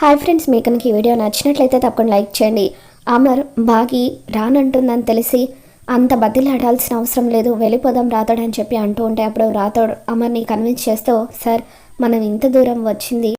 Hi friends, మీకు కనుక ఈ వీడియో నచ్చినట్లయితే తప్పకుండా లైక్ చేయండి. అమర్ బాగి రానంటుందని తెలిసి అంత బతిలాడాల్సిన అవసరం లేదు, వెళ్ళిపోదాం రాతోడు అని చెప్పి అంటూ ఉంటే అప్పుడు రాతోడు అమర్ని కన్విన్స్ చేస్తూ, సార్ మనం ఇంత దూరం వచ్చింది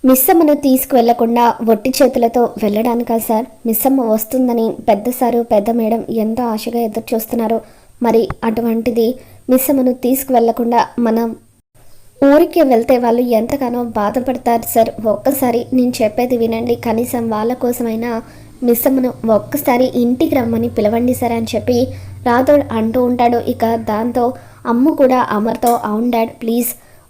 మిస్సమ్మను తీసుకువెళ్లకుండా ఒట్టి చేతులతో వెళ్ళడానికా సార్? మిస్సమ్మ వస్తుందని పెద్ద సారు పెద్ద మేడం ఎంతో ఆశగా ఎదురు చూస్తున్నారు. మరి అటువంటిది మిస్సమ్మను తీసుకువెళ్లకుండా మనం ఊరికి వెళ్తే వాళ్ళు ఎంతగానో బాధపడతారు సార్. ఒక్కసారి నేను చెప్పేది వినండి, కనీసం వాళ్ళ కోసమైనా మిస్సమ్మను ఒక్కసారి ఇంటికి రమ్మని పిలవండి సార్ అని చెప్పి రాథోడ్ అంటూ ఉంటాడు. ఇక దాంతో అమ్ము కూడా అమర్తో, అవును డాడ్ ప్లీజ్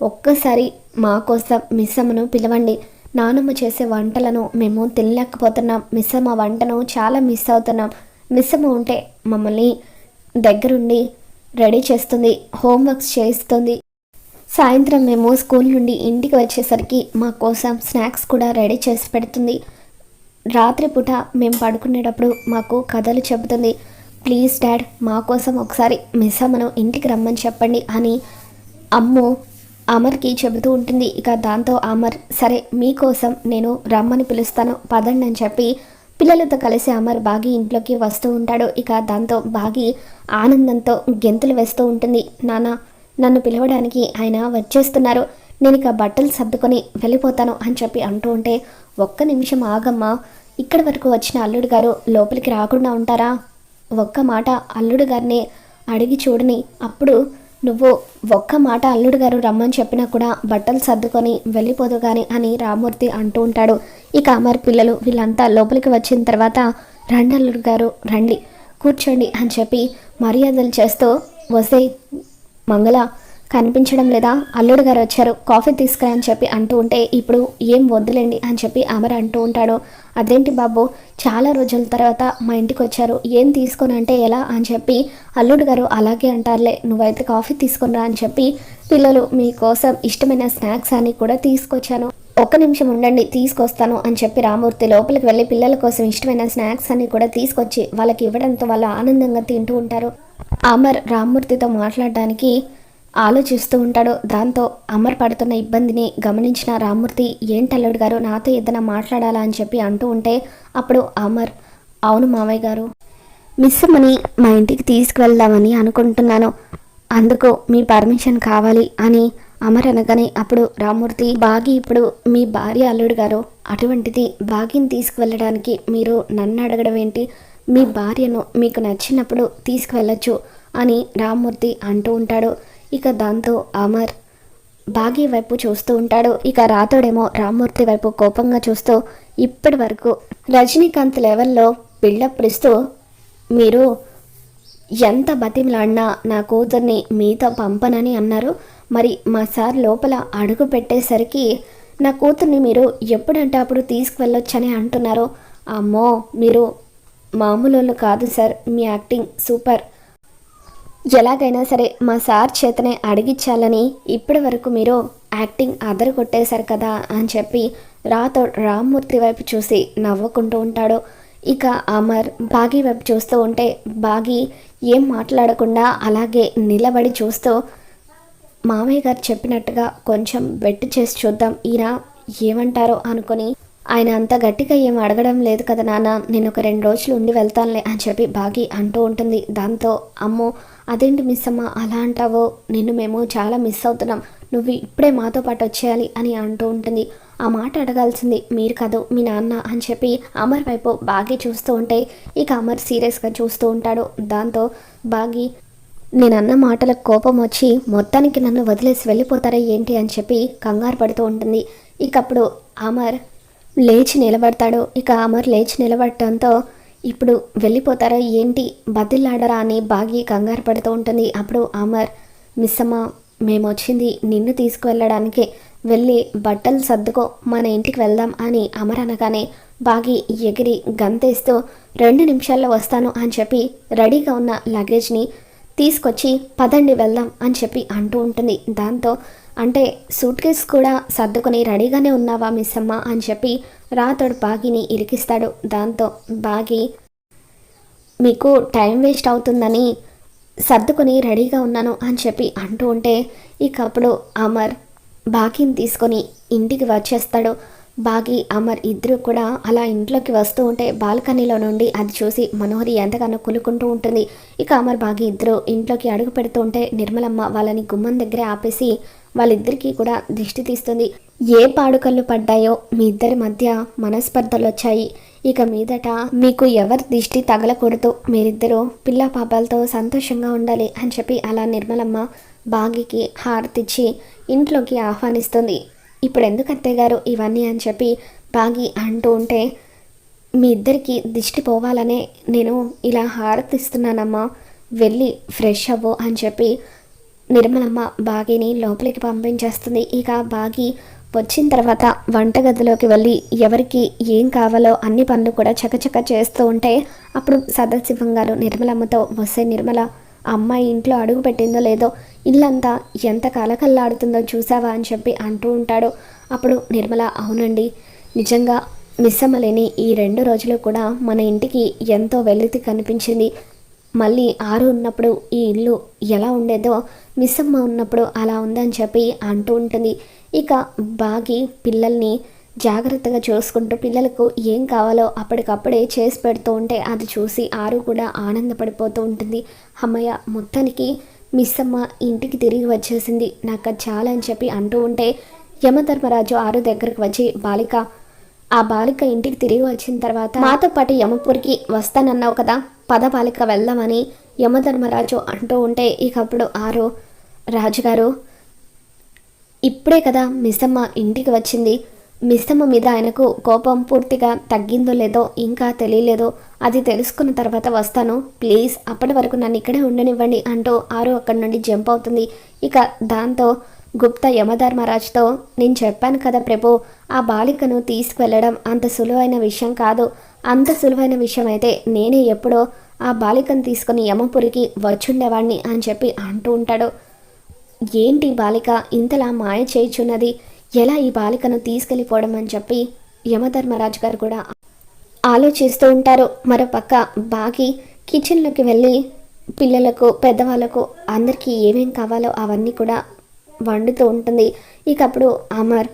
ఒక్కసారి మా కోసం మిస్సమ్మను పిలవండి. నానమ్మ చేసే వంటలను మేము తినలేకపోతున్నాం, మిస్సమ్మ వంటను చాలా మిస్ అవుతున్నాం. మిస్సమ్మ ఉంటే మమ్మల్ని దగ్గరుండి రెడీ చేస్తుంది, హోంవర్క్స్ చేస్తుంది, సాయంత్రం మేము స్కూల్ నుండి ఇంటికి వచ్చేసరికి మా కోసం స్నాక్స్ కూడా రెడీ చేసి పెడుతుంది, రాత్రిపూట మేము పడుకునేటప్పుడు మాకు కథలు చెబుతుంది. ప్లీజ్ డాడ్ మా కోసం ఒకసారి మిస్సమ్మను ఇంటికి రమ్మని చెప్పండి అని అమ్ము అమర్కి చెబుతూ ఉంటుంది. ఇక దాంతో అమర్ సరే మీకోసం నేను రమ్మని పిలుస్తాను పదండి అని చెప్పి పిల్లలతో కలిసి అమర్ బాగి ఇంట్లోకి వస్తూ ఉంటాడు. ఇక దాంతో బాగి ఆనందంతో గెంతులు వేస్తూ ఉంటుంది. నాన్న నన్ను పిలవడానికి ఆయన వచ్చేస్తున్నారు, నేను ఇక బట్టలు సర్దుకొని వెళ్ళిపోతాను అని చెప్పి అంటూ ఉంటే, ఒక్క నిమిషం ఆగమ్మా, ఇక్కడి వరకు వచ్చిన అల్లుడు గారు లోపలికి రాకుండా ఉంటారా? ఒక్క మాట అల్లుడు గారిని అడిగి చూడని, అప్పుడు నువ్వు ఒక్క మాట అల్లుడు గారు రమ్మని చెప్పినా కూడా బట్టలు సర్దుకొని వెళ్ళిపోదు కానీ అని రామూర్తి అంటూ ఉంటాడు. ఇక అమర్ పిల్లలు వీళ్ళంతా లోపలికి వచ్చిన తర్వాత, రండి అల్లుడు గారు రండి కూర్చోండి అని చెప్పి మర్యాదలు చేస్తూ, వసే మంగళ కనిపించడం లేదా, అల్లుడు గారు వచ్చారు కాఫీ తీసుకురా అని చెప్పి అంటూ ఉంటే, ఇప్పుడు ఏం వద్దులేండి అని చెప్పి అమర్ అంటూ ఉంటాడు. అదేంటి బాబు చాలా రోజుల తర్వాత మా ఇంటికి వచ్చారు, ఏం తీసుకొని అంటే ఎలా అని చెప్పి అల్లుడు గారు అలాగే అంటారులే, నువ్వైతే కాఫీ తీసుకునిరా అని చెప్పి పిల్లలు మీకోసం ఇష్టమైన స్నాక్స్ అని కూడా తీసుకొచ్చాను, ఒక్క నిమిషం ఉండండి తీసుకొస్తాను అని చెప్పి రామూర్తి లోపలికి వెళ్ళి పిల్లల కోసం ఇష్టమైన స్నాక్స్ అన్ని కూడా తీసుకొచ్చి వాళ్ళకి ఇవ్వడంతో వాళ్ళు ఆనందంగా తింటూ ఉంటారు. అమర్ రామూర్తితో మాట్లాడడానికి ఆలోచిస్తూ ఉంటాడు. దాంతో అమర్ పడుతున్న ఇబ్బందిని గమనించిన రామూర్తి, ఏంటి అల్లుడు గారు నాతో ఏదైనా మాట్లాడాలా అని చెప్పి అంటూ ఉంటే అప్పుడు అమర్, అవును మావయ్య గారు మిస్సమ్మని మా ఇంటికి తీసుకువెళ్దామని అనుకుంటున్నాను, అందుకు మీ పర్మిషన్ కావాలి అని అమర్ అనగానే అప్పుడు రామూర్తి, బాగి ఇప్పుడు మీ భార్య అల్లుడు గారు, అటువంటిది బాగిని తీసుకువెళ్ళడానికి మీరు నన్ను అడగడం ఏంటి? మీ భార్యను మీకు నచ్చినప్పుడు తీసుకువెళ్ళచ్చు అని రామూర్తి అంటూ ఉంటాడు. ఇక దాంతో అమర్ బాగి వైపు చూస్తూ ఉంటాడు. ఇక రాతోడేమో రామూర్తి వైపు కోపంగా చూస్తూ, ఇప్పటి వరకు రజనీకాంత్ లెవెల్లో బిల్డప్ ఇస్తూ మీరు ఎంత బతిమలాడినా నా కూతుర్ని మీతో పంపనని అన్నారు, మరి మా సార్ లోపల అడుగు పెట్టేసరికి నా కూతుర్ని మీరు ఎప్పుడంటే అప్పుడు తీసుకువెళ్ళొచ్చని అంటున్నారు. అమ్మో మీరు మామూలు కాదు సార్, మీ యాక్టింగ్ సూపర్, ఎలాగైనా సరే మా సార్ చేతనే అడిగించాలని ఇప్పటి వరకు మీరు యాక్టింగ్ అదరు కొట్టేశారు కదా అని చెప్పి రామ్మూర్తి వైపు చూసి నవ్వుకుంటూ ఉంటాడు. ఇక అమర్ బాగి వైపు చూస్తూ ఉంటే బాగి ఏం మాట్లాడకుండా అలాగే నిలబడి చూస్తూ, మామయ్య గారు చెప్పినట్టుగా కొంచెం బెట్టు చేసి చూద్దాం, ఈయన ఏమంటారో అనుకొని, ఆయన అంత గట్టిగా ఏం అడగడం లేదు కదా నాన్న, నేను ఒక 2 రోజులు ఉండి వెళ్తానులే అని చెప్పి బాగి అంటూ ఉంటుంది. దాంతో అమ్మో అదేంటి మిస్ అమ్మ అలా అంటావో, నిన్ను మేము చాలా మిస్ అవుతున్నాం, నువ్వు ఇప్పుడే మాతో పాటు వచ్చేయాలి అని అంటూ ఉంటుంది. ఆ మాట అడగాల్సింది మీరు కాదు మీ నాన్న అని చెప్పి అమర్ వైపు బాగి చూస్తూ ఉంటే ఇక అమర్ సీరియస్గా చూస్తూ ఉంటాడు. దాంతో బాగి నేనన్న మాటలకు కోపం వచ్చి మొత్తానికి నన్ను వదిలేసి వెళ్ళిపోతారా ఏంటి అని చెప్పి కంగారు పడుతూ ఉంటుంది. ఇక అప్పుడు అమర్ లేచి నిలబడతాడు. ఇక అమర్ లేచి నిలబడటంతో ఇప్పుడు వెళ్ళిపోతారా ఏంటి బదిలాడరా అని బాగి కంగారు పడుతూ ఉంటుంది. అప్పుడు అమర్, మిస్సమ్మ మేము వచ్చింది నిన్ను తీసుకువెళ్ళడానికే, వెళ్ళి బట్టలు సర్దుకో మన ఇంటికి వెళ్దాం అని అమర్ అనగానే బాగి ఎగిరి గంతేస్తూ 2 నిమిషాల్లో వస్తాను అని చెప్పి రెడీగా ఉన్న లగేజ్ని తీసుకొచ్చి పదండి వెళ్దాం అని చెప్పి అంటూ ఉంటుంది. దాంతో అంటే సూట్ కేస్ కూడా సర్దుకొని రెడీగానే ఉన్నావా మిస్ అమ్మ అని చెప్పి రాతోడు బాగిని ఇరికిస్తాడు. దాంతో బాగి మీకు టైం వేస్ట్ అవుతుందని సర్దుకొని రెడీగా ఉన్నాను అని చెప్పి అంటూ ఉంటే ఇక అప్పుడు అమర్ బాగిని తీసుకొని ఇంటికి వచ్చేస్తాడు. బాగి అమర్ ఇద్దరు కూడా అలా ఇంట్లోకి వస్తూ ఉంటే బాల్కనీలో నుండి అది చూసి మనోహరి ఎంతగానో కులుకుంటూ ఉంటుంది. ఇక అమర్ బాగి ఇద్దరు ఇంట్లోకి అడుగు పెడుతూ ఉంటే నిర్మలమ్మ వాళ్ళని గుమ్మం దగ్గరే ఆపేసి వాళ్ళిద్దరికీ కూడా దిష్టి తీస్తుంది. ఏ పాడుకళ్ళు పడ్డాయో మీ ఇద్దరి మధ్య మనస్పర్ధలు వచ్చాయి, ఇక మీదట మీకు ఎవరి దిష్టి తగలకూడదు, మీరిద్దరూ పిల్ల పాపాలతో సంతోషంగా ఉండాలి అని చెప్పి అలా నిర్మలమ్మ బాగికి హారతిచ్చి ఇంట్లోకి ఆహ్వానిస్తుంది. ఇప్పుడు ఎందుకు అత్తయ్య గారు ఇవన్నీ అని చెప్పి బాగి అంటూ ఉంటే, మీ ఇద్దరికి దిష్టి పోవాలనే నేను ఇలా హారతిస్తున్నానమ్మా, వెళ్ళి ఫ్రెష్ అవ్వు అని చెప్పి నిర్మలమ్మ బాగిని లోపలికి పంపించేస్తుంది. ఇక బాగి వచ్చిన తర్వాత వంటగదిలోకి వెళ్ళి ఎవరికి ఏం కావాలో అన్ని పనులు కూడా చకచక చేస్తూ ఉంటే అప్పుడు సదాశివం గారు నిర్మలమ్మతో, వస్తే నిర్మల, అమ్మాయి ఇంట్లో అడుగు పెట్టిందో లేదో, ఇల్లంతా ఎంత కలకల్లాడుతుందో చూసావా అని చెప్పి అంటూ ఉంటాడు. అప్పుడు నిర్మల, అవునండి, నిజంగా మిస్సమ్మ లేని ఈ 2 రోజులు కూడా మన ఇంటికి ఎంతో వెలితి కనిపించింది. మళ్ళీ ఆరు ఉన్నప్పుడు ఈ ఇల్లు ఎలా ఉండేదో మిస్సమ్మ ఉన్నప్పుడు అలా ఉందని చెప్పి అంటూ ఉంటుంది. ఇక బాగి పిల్లల్ని జాగ్రత్తగా చూసుకుంటూ పిల్లలకు ఏం కావాలో అప్పటికప్పుడే చేసి పెడుతూ ఉంటే అది చూసి ఆరు కూడా ఆనందపడిపోతూ ఉంటుంది. అమ్మయ్య, మొత్తానికి మిస్సమ్మ ఇంటికి తిరిగి వచ్చేసింది, నాకు అది చాలా అని చెప్పి అంటూ ఉంటే యమధర్మరాజు ఆరు దగ్గరకు వచ్చి, బాలిక, ఆ బాలిక ఇంటికి తిరిగి వచ్చిన తర్వాత మాతో పాటు యమపూరికి వస్తానన్నావు కదా, పద బాలిక వెళ్దామని యమధర్మరాజు అంటూ ఉంటే ఇకప్పుడు ఆరు, రాజుగారు, ఇప్పుడే కదా మిస్సమ్మ ఇంటికి వచ్చింది, మిస్సమ్మ మీద ఆయనకు కోపం పూర్తిగా తగ్గిందో లేదో ఇంకా తెలియలేదో, అది తెలుసుకున్న తర్వాత వస్తాను, ప్లీజ్ అప్పటి వరకు నన్ను ఇక్కడే ఉండనివ్వండి అంటూ ఆరు అక్కడి నుండి జంప్ అవుతుంది. ఇక దాంతో గుప్తా యమధర్మరాజుతో, నేను చెప్పాను కదా ప్రభు, ఆ బాలికను తీసుకువెళ్ళడం అంత సులువైన విషయం కాదు, అంత సులువైన విషయం అయితే నేనే ఎప్పుడో ఆ బాలికను తీసుకుని యమపురికి వచ్చుండేవాడిని అని చెప్పి అంటూ ఉంటాడు. ఏంటి బాలిక ఇంతలా మాయ చేయుచున్నది, ఎలా ఈ బాలికను తీసుకెళ్ళిపోవడం అని చెప్పి యమధర్మరాజు గారు కూడా ఆలోచిస్తూ ఉంటారు. మరోపక్క బాగి కిచెన్లోకి వెళ్ళి పిల్లలకు పెద్దవాళ్ళకు అందరికీ ఏమేం కావాలో అవన్నీ కూడా వండుతూ ఉంటుంది. ఇకప్పుడు అమర్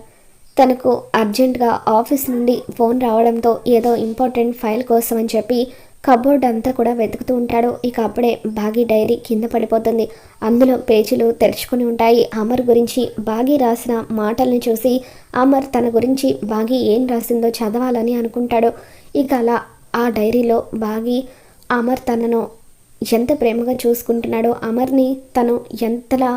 తనకు అర్జెంటుగా ఆఫీస్ నుండి ఫోన్ రావడంతో ఏదో ఇంపార్టెంట్ ఫైల్ కోసం అని చెప్పి కబోర్డ్ అంతా కూడా వెతుకుతూ ఉంటాడు. ఇక అప్పుడే బాగి డైరీ కింద పడిపోతుంది. అందులో పేజీలు తెరుచుకొని ఉంటాయి. అమర్ గురించి బాగి రాసిన మాటల్ని చూసి అమర్ తన గురించి బాగి ఏం రాసిందో చదవాలని అనుకుంటాడు. ఇక అలా ఆ డైరీలో బాగి అమర్ తనను ఎంత ప్రేమగా చూసుకుంటున్నాడో, అమర్ని తను ఎంతలా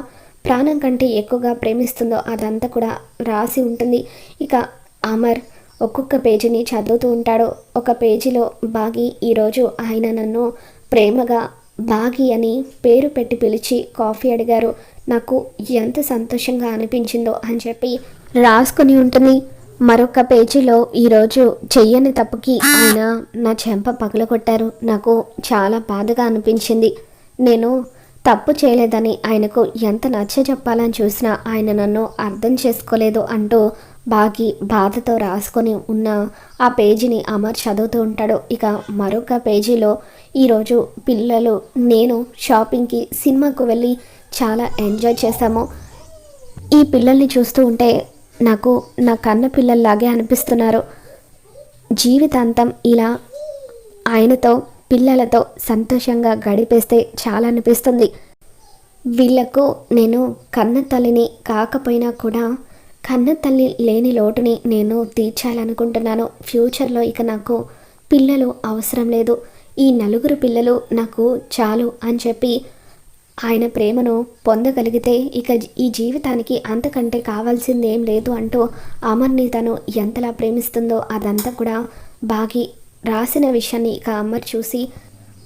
ప్రాణం కంటే ఎక్కువగా ప్రేమిస్తుందో అదంతా కూడా రాసి ఉంటుంది. ఇక అమర్ ఒక్కొక్క పేజీని చదువుతూ ఉంటాడు. ఒక పేజీలో బాగి, ఈరోజు ఆయన నన్ను ప్రేమగా బాగి అని పేరు పెట్టి పిలిచి కాఫీ అడిగారు, నాకు ఎంత సంతోషంగా అనిపించిందో అని చెప్పి రాసుకుని ఉంటుంది. మరొక పేజీలో ఈరోజు చెయ్యని తప్పుకి ఆయన నా చెంప పగలగొట్టారు, నాకు చాలా బాధగా అనిపించింది, నేను తప్పు చేయలేదని ఆయనకు ఎంత నచ్చ చెప్పాలని చూసినా ఆయన నన్ను అర్థం చేసుకోలేదు అంటూ బాగి బాధతో రాసుకొని ఉన్న ఆ పేజీని అమర్ చదువుతూ ఉంటాడు. ఇక మరొక పేజీలో ఈరోజు పిల్లలు నేను షాపింగ్కి సినిమాకు వెళ్ళి చాలా ఎంజాయ్ చేశాము, ఈ పిల్లల్ని చూస్తూ ఉంటే నాకు నా కన్న పిల్లల్లాగే అనిపిస్తున్నారు, జీవితాంతం ఇలా ఆయనతో పిల్లలతో సంతోషంగా గడిపేస్తే చాలా అనిపిస్తుంది, వీళ్లకు నేను కన్న తల్లిని కాకపోయినా కూడా కన్న తల్లి లేని లోటుని నేను తీర్చాలనుకుంటున్నాను, ఫ్యూచర్లో ఇక నాకు పిల్లలు అవసరం లేదు, ఈ 4 పిల్లలు నాకు చాలు అని చెప్పి ఆయన ప్రేమను పొందగలిగితే ఇక ఈ జీవితానికి అంతకంటే కావాల్సింది ఏం లేదు అంటూ అమర్ని తను ఎంతలా ప్రేమిస్తుందో అదంతా కూడా బాగి రాసిన విషయాన్ని ఇక అమర్ చూసి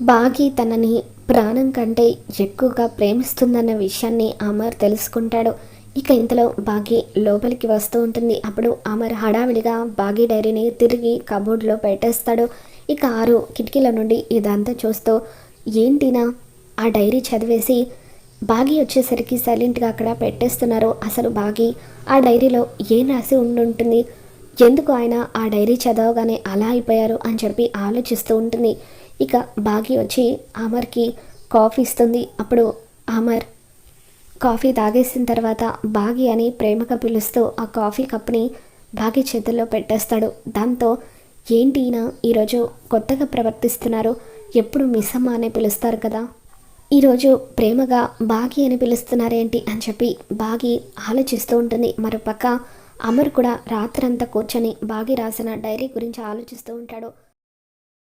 బాగి తనని ప్రాణం కంటే ఎక్కువగా ప్రేమిస్తుందన్న విషయాన్ని అమర్ తెలుసుకుంటాడు. ఇక ఇంతలో బాగి లోపలికి వస్తూ ఉంటుంది. అప్పుడు అమర్ హడావిడిగా బాగి డైరీని తిరిగి కబోర్డ్లో పెట్టేస్తాడు. ఇక ఆరు కిటికీల నుండి ఇదంతా చూస్తూ, ఏంటినా ఆ డైరీ చదివేసి బాగి వచ్చేసరికి సైలెంట్గా అక్కడ పెట్టేస్తున్నారు, అసలు బాగి ఆ డైరీలో ఏం రాసి ఉండుంటుంది, ఎందుకు ఆయన ఆ డైరీ చదవగానే అలా అయిపోయారు అని చెప్పి ఆలోచిస్తూ ఉంటుంది. ఇక బాగి వచ్చి అమర్కి కాఫీ ఇస్తుంది. అప్పుడు అమర్ కాఫీ తాగేసిన తర్వాత బాగి అని ప్రేమగా పిలుస్తూ ఆ కాఫీ కప్ని భాగ్య చేతుల్లో పెట్టేస్తాడు. దాంతో ఏంటి ఈయన ఈరోజు కొత్తగా ప్రవర్తిస్తున్నారు, ఎప్పుడు మిస్ అమ్మ అనే పిలుస్తారు కదా, ఈరోజు ప్రేమగా బాగి అని పిలుస్తున్నారేంటి అని చెప్పి బాగి ఆలోచిస్తూ ఉంటుంది. మరోపక్క అమర్ కూడా రాత్రంతా కూర్చొని బాగి రాసిన డైరీ గురించి ఆలోచిస్తూ ఉంటాడు.